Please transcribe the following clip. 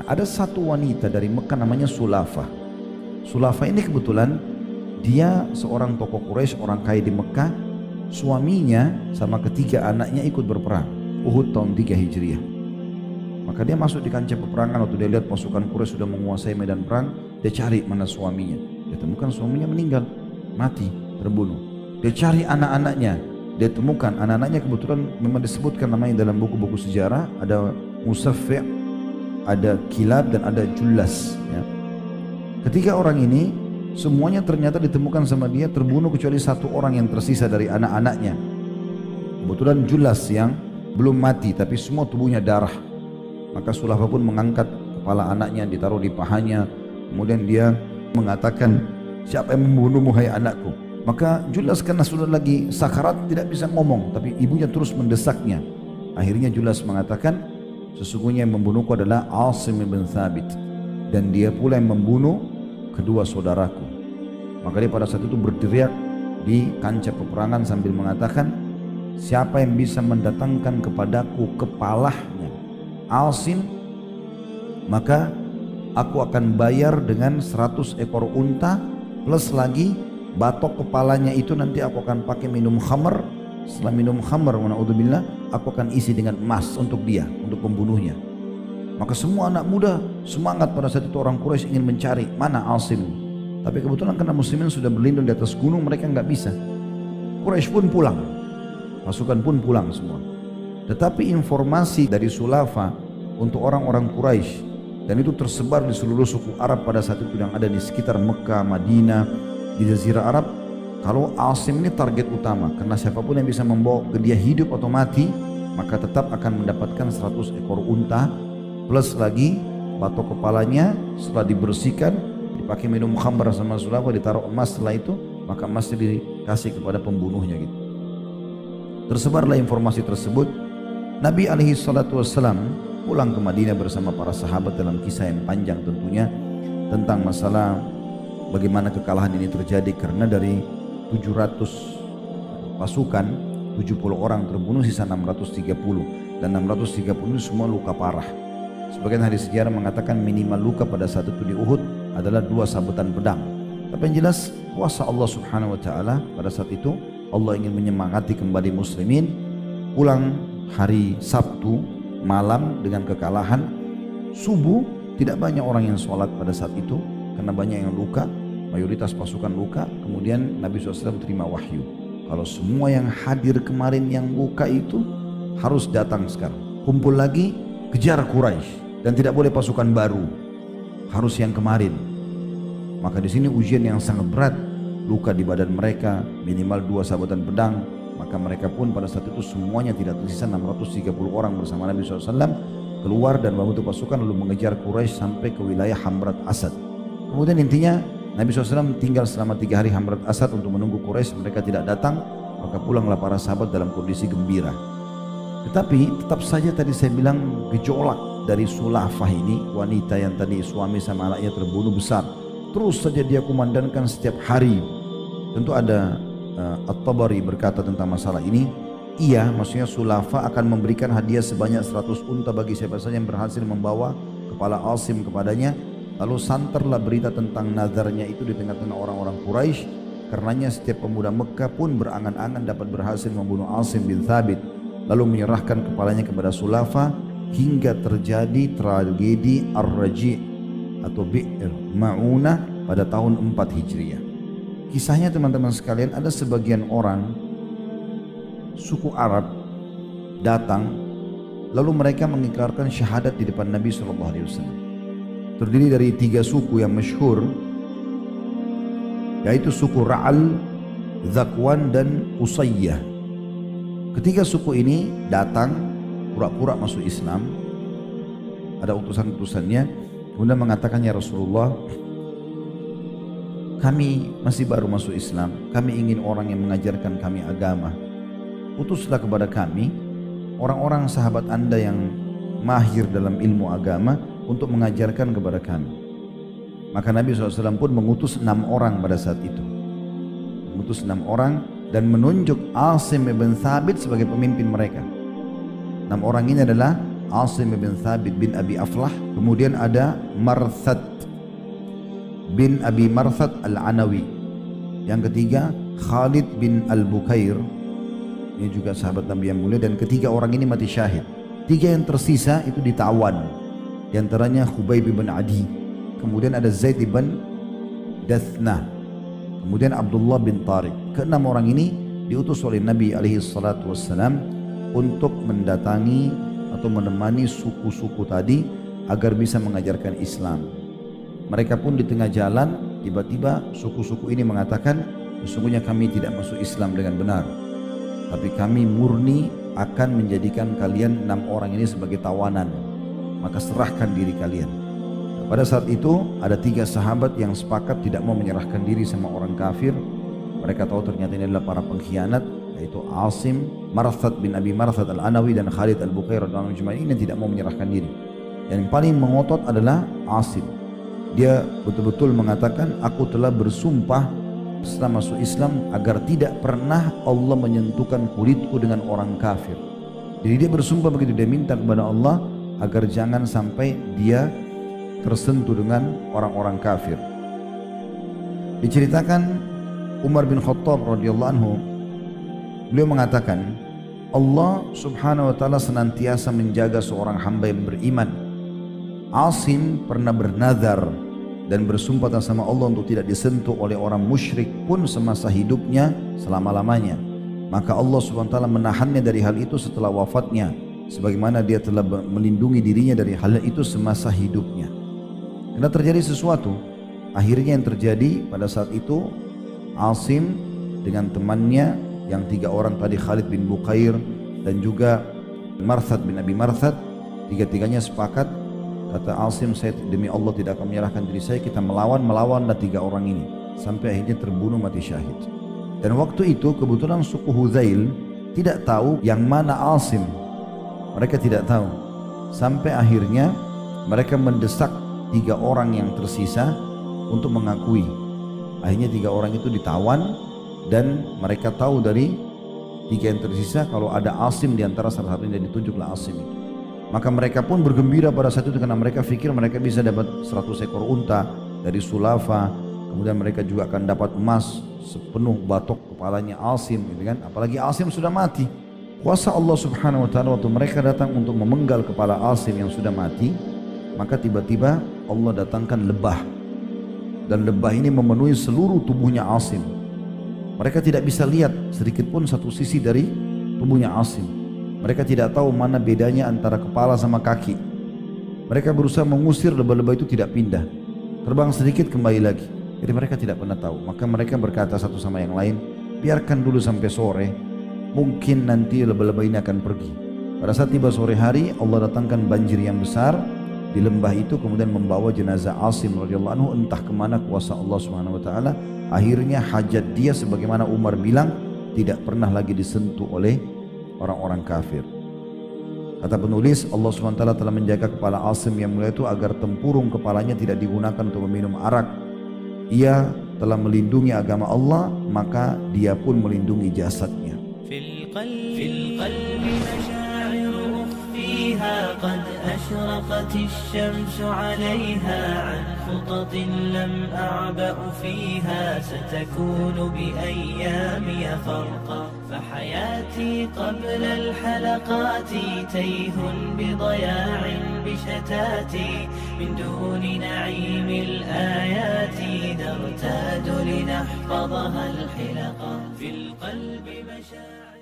ada satu wanita dari Mekah namanya Sulafah. Sulafah ini kebetulan dia seorang tokoh Quraisy, orang kaya di Mekah. Suaminya sama ketiga anaknya ikut berperang Uhud tahun 3 Hijriah. Maka dia masuk di kancah peperangan. Waktu dia lihat pasukan Quraisy sudah menguasai medan perang, dia cari mana suaminya. Dia temukan suaminya meninggal, mati, terbunuh. Dia cari anak-anaknya, dia temukan anak-anaknya kebetulan memang disebutkan namanya dalam buku-buku sejarah. Ada Musaffi', ada Kilab, dan ada Jullas ya. Ketiga orang ini semuanya ternyata ditemukan sama dia terbunuh kecuali satu orang yang tersisa dari anak-anaknya. Kebetulan Jullas yang belum mati tapi semua tubuhnya darah. Maka Sulafah pun mengangkat kepala anaknya, ditaruh di pahanya. Kemudian dia mengatakan, siapa yang membunuhmu hai anakku? Maka Jullas karena sudah lagi sakarat tidak bisa ngomong, tapi ibunya terus mendesaknya. Akhirnya Jullas mengatakan, sesungguhnya yang membunuhku adalah Asim bin Thabit, dan dia pula yang membunuh kedua saudaraku. Maka dia pada saat itu berteriak di kancah peperangan sambil mengatakan, siapa yang bisa mendatangkan kepadaku kepalanya Asim, maka aku akan bayar dengan 100 ekor unta plus lagi batok kepalanya itu nanti aku akan pakai minum khamr. Setelah minum khamr, na'udzubillah, aku akan isi dengan emas untuk dia, untuk pembunuhnya. Maka semua anak muda semangat pada saat itu. Orang Quraisy ingin mencari mana Asim, tapi kebetulan karena muslimin sudah berlindung di atas gunung, mereka nggak bisa. Quraisy pun pulang, pasukan pun pulang semua. Tetapi informasi dari Sulafah untuk orang-orang Quraisy, dan itu tersebar di seluruh suku Arab pada saat itu yang ada di sekitar Mekah, Madinah, di Jazirah Arab, kalau Asim ini target utama, karena siapapun yang bisa membawa ke dia hidup atau mati, maka tetap akan mendapatkan 100 ekor unta plus lagi batok kepalanya. Setelah dibersihkan, dipakai minum khamr sama Sulafah, ditaruh emas. Setelah itu maka emasnya dikasih kepada pembunuhnya gitu. Tersebarlah informasi tersebut. Nabi SAW pulang ke Madinah bersama para sahabat dalam kisah yang panjang tentunya tentang masalah bagaimana kekalahan ini terjadi, karena dari 700 pasukan 70 orang terbunuh, sisa 630, dan 630 ini semua luka parah. Sebagian hadis sejarah mengatakan minimal luka pada saat itu di Uhud adalah 2 sabetan pedang. Tapi yang jelas kuasa Allah Subhanahu wa taala pada saat itu, Allah ingin menyemangati kembali muslimin. Pulang hari Sabtu malam dengan kekalahan. Subuh tidak banyak orang yang sholat pada saat itu karena banyak yang luka, mayoritas pasukan luka. Kemudian Nabi SAW terima wahyu, kalau semua yang hadir kemarin yang luka itu harus datang sekarang, kumpul lagi, kejar Quraisy, dan tidak boleh pasukan baru, harus yang kemarin. Maka di sini ujian yang sangat berat, luka di badan mereka minimal 2 sabetan pedang. Maka mereka pun pada saat itu semuanya tidak tersisa, 630 orang bersama Nabi SAW keluar dan membentuk pasukan lalu mengejar Quraisy sampai ke wilayah Hamrat Asad. Kemudian intinya Nabi SAW tinggal selama 3 hari Hamrat Asad untuk menunggu Quraisy. Mereka tidak datang, maka pulanglah para sahabat dalam kondisi gembira. Tetapi tetap saja tadi saya bilang gejolak dari Sulafah ini, wanita yang tadi suami sama anaknya terbunuh besar. Terus saja dia kumandangkan setiap hari. Tentu ada At-Tabari berkata tentang masalah ini, iya, maksudnya Sulafah akan memberikan hadiah sebanyak 100 unta bagi siapa saja yang berhasil membawa kepala Asim kepadanya. Lalu santerlah berita tentang nazarnya itu di tengah-tengah orang-orang Quraisy. Karenanya setiap pemuda Mekah pun berangan-angan dapat berhasil membunuh Asim bin Thabit, lalu menyerahkan kepalanya kepada Sulafah, hingga terjadi tragedi Ar-Raji' atau Bi'r Ma'unah pada tahun 4 Hijriah. Kisahnya teman-teman sekalian, ada sebagian orang suku Arab datang lalu mereka mengikrarkan syahadat di depan Nabi SAW. Terdiri dari 3 suku yang masyhur, yaitu suku Ra'al, Zakwan, dan Usayyah. Ketiga suku ini datang pura-pura masuk Islam. Ada utusan-utusannya, kemudian mengatakan, ya Rasulullah, kami masih baru masuk Islam, kami ingin orang yang mengajarkan kami agama. Utuslah kepada kami orang-orang sahabat Anda yang mahir dalam ilmu agama untuk mengajarkan kepada kami. Maka Nabi SAW pun mengutus 6 orang pada saat itu. Mengutus 6 orang dan menunjuk Asim bin Thabit sebagai pemimpin mereka. 6 orang ini adalah Asim bin Thabit bin Abi Aflah. Kemudian ada Marthad bin Abi Marthad Al-Anawi. Yang ketiga Khalid bin Al-Bukair, ini juga sahabat Nabi yang mulia. Dan ketiga orang ini mati syahid. Tiga yang tersisa itu ditawan, di antaranya Khubayb bin Adi, kemudian ada Zaid bin Dathna, kemudian Abdullah bin Tariq. Keenam orang ini diutus oleh Nabi SAW untuk mendatangi atau menemani suku-suku tadi agar bisa mengajarkan Islam. Mereka pun di tengah jalan tiba-tiba suku-suku ini mengatakan, sesungguhnya kami tidak masuk Islam dengan benar, tapi kami murni akan menjadikan kalian 6 orang ini sebagai tawanan, maka serahkan diri kalian. Pada saat itu ada 3 sahabat yang sepakat tidak mau menyerahkan diri sama orang kafir. Mereka tahu ternyata ini adalah para pengkhianat, yaitu Asim, Marthad bin Abi Marthad Al-Anawi dan Khalid Al-Bukair radhiyallahu anhum ini yang tidak mau menyerahkan diri. Yang paling mengotot adalah Asim. Dia betul-betul mengatakan, aku telah bersumpah setelah masuk Islam agar tidak pernah Allah menyentuhkan kulitku dengan orang kafir. Jadi dia bersumpah begitu, dia minta kepada Allah agar jangan sampai dia tersentuh dengan orang-orang kafir. Diceritakan Umar bin Khattab radhiyallahu anhu, beliau mengatakan, Allah subhanahu wa ta'ala senantiasa menjaga seorang hamba yang beriman. Asim pernah bernazar dan bersumpah atas nama Allah untuk tidak disentuh oleh orang musyrik pun semasa hidupnya selama-lamanya. Maka Allah subhanahu wa ta'ala menahannya dari hal itu setelah wafatnya, sebagaimana dia telah melindungi dirinya dari hal itu semasa hidupnya. Karena terjadi sesuatu, akhirnya yang terjadi pada saat itu, Asim dengan temannya yang 3 orang tadi, Khalid bin Bukair dan juga Marthad bin Abi Marthad, tiga-tiganya sepakat. Kata Asim, saya demi Allah tidak akan menyerahkan diri saya, kita melawanlah 3 orang ini sampai akhirnya terbunuh mati syahid. Dan waktu itu kebetulan suku Hudzail tidak tahu yang mana Asim, mereka tidak tahu, sampai akhirnya mereka mendesak 3 orang yang tersisa untuk mengakui. Akhirnya 3 orang itu ditawan dan mereka tahu dari 3 yang tersisa kalau ada Asim di antara salah satunya, dan ditunjuklah Asim itu. Maka mereka pun bergembira pada saat itu karena mereka pikir mereka bisa dapat 100 ekor unta dari Sulafa. Kemudian mereka juga akan dapat emas sepenuh batok kepalanya Asim, gitu kan? Apalagi Asim sudah mati. Kuasa Allah subhanahu wa ta'ala waktu mereka datang untuk memenggal kepala Asim yang sudah mati, maka tiba-tiba Allah datangkan lebah. Dan lebah ini memenuhi seluruh tubuhnya Asim. Mereka tidak bisa lihat sedikit pun satu sisi dari tubuhnya Asim. Mereka tidak tahu mana bedanya antara kepala sama kaki. Mereka berusaha mengusir lebah-lebah itu, tidak pindah. Terbang sedikit kembali lagi. Jadi mereka tidak pernah tahu. Maka mereka berkata satu sama yang lain, biarkan dulu sampai sore, mungkin nanti lebah-lebah ini akan pergi. Pada saat tiba sore hari, Allah datangkan banjir yang besar di lembah itu, kemudian membawa jenazah Asim radhiyallahu anhu entah kemana kuasa Allah subhanahu wa ta'ala. Akhirnya hajat dia sebagaimana Umar bilang tidak pernah lagi disentuh oleh orang-orang kafir. Kata penulis, Allah SWT telah menjaga kepala Asim yang mulia itu agar tempurung kepalanya tidak digunakan untuk meminum arak. Ia telah melindungi agama Allah, maka dia pun melindungi jasadnya. قد أشرقت الشمس عليها عن خطط لم أعبأ فيها ستكون بأيامي فرقا فحياتي قبل الحلقات تيه بضياع بشتاتي من دون نعيم الآيات نرتاد لنحفظها الحلقا في القلب مشاعر